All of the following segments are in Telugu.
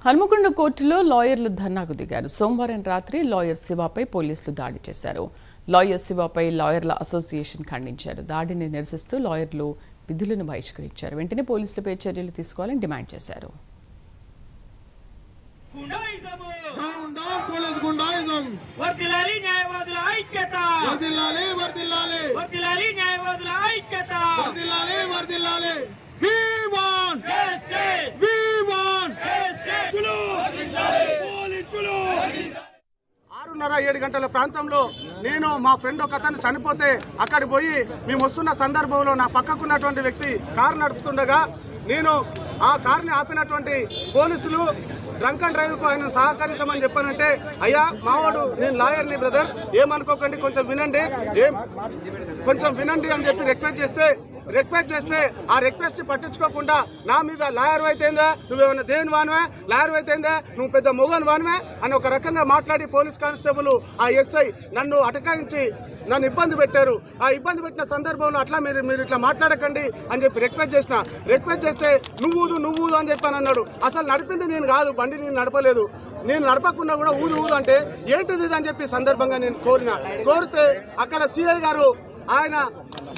హనుమకొండ కోర్టులో లాయర్లు ధర్నాకు దిగారు. సోమవారం రాత్రి లాయర్ శివపై పోలీసులు దాడి చేశారు. లాయర్ శివపై లాయర్ల అసోసియేషన్ ఖండించారు. దాడిని నిరసిస్తూ లాయర్లు విధులను బహిష్కరించారు. వెంటనే పోలీసులపై చర్యలు తీసుకోవాలని డిమాండ్ చేశారు. ఆరున్నర 7 గంటల ప్రాంతంలో నేను మా ఫ్రెండ్ ఒక అతను చనిపోతే అక్కడికి పోయి మేము వస్తున్న సందర్భంలో నా పక్కకున్నటువంటి వ్యక్తి కారు నడుపుతుండగా నేను ఆ కారుని ఆపినటువంటి పోలీసులు డ్రంక్ అండ్ డ్రైవ్కు ఆయన సహకరించమని చెప్పానంటే, అయ్యా మావాడు నేను లాయర్ని బ్రదర్ ఏమనుకోకండి కొంచెం వినండి అని చెప్పి రిక్వెస్ట్ చేస్తే ఆ రిక్వెస్ట్ పట్టించుకోకుండా నా మీద లాయర్ అయితేందా, నువ్వేమైనా దేని వానివే, లాయర్ అయితేందా, నువ్వు పెద్ద మొగన్ వానివే అని ఒక రకంగా మాట్లాడి పోలీస్ కానిస్టేబుల్ ఆ ఎస్ఐ నన్ను అటకాయించి నన్ను ఇబ్బంది పెట్టారు. ఆ ఇబ్బంది పెట్టిన సందర్భంలో అట్లా మీరు ఇట్లా మాట్లాడకండి అని చెప్పి రిక్వెస్ట్ చేస్తే నువ్వు అని చెప్పాను అన్నాడు. అసలు నడిపింది నేను కాదు, బండి నేను నడపలేదు. నేను నడపకుండా కూడా ఊదు అని ఏంటిది అని చెప్పి సందర్భంగా నేను కోరితే అక్కడ సిఐ గారు ఆయన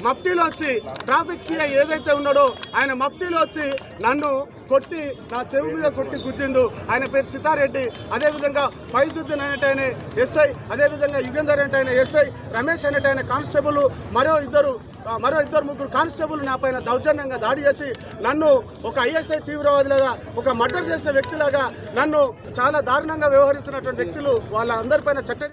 మఫ్టీలో వచ్చి ట్రాఫిక్ సిఐ ఏదైతే ఉన్నాడో ఆయన మఫ్టీలో వచ్చి నన్ను కొట్టి నా చెవి మీద కొట్టి గుద్దిండు. ఆయన పేరు సితారెడ్డి. అదేవిధంగా ఫైజుద్దీన్ అనేటైన ఎస్ఐ, అదేవిధంగా యుగేందర్ అనేటైన ఎస్ఐ, రమేష్ అనేటైన కానిస్టేబుల్, మరో ఇద్దరు ముగ్గురు కానిస్టేబుల్ నా పైన దౌర్జన్యంగా దాడి చేసి నన్ను ఒక ఐఎస్ఐ తీవ్రవాదిలాగా, ఒక మర్డర్ చేసిన వ్యక్తిలాగా నన్ను చాలా దారుణంగా వ్యవహరించినటువంటి వ్యక్తులు వాళ్ళందరిపైన చట్ట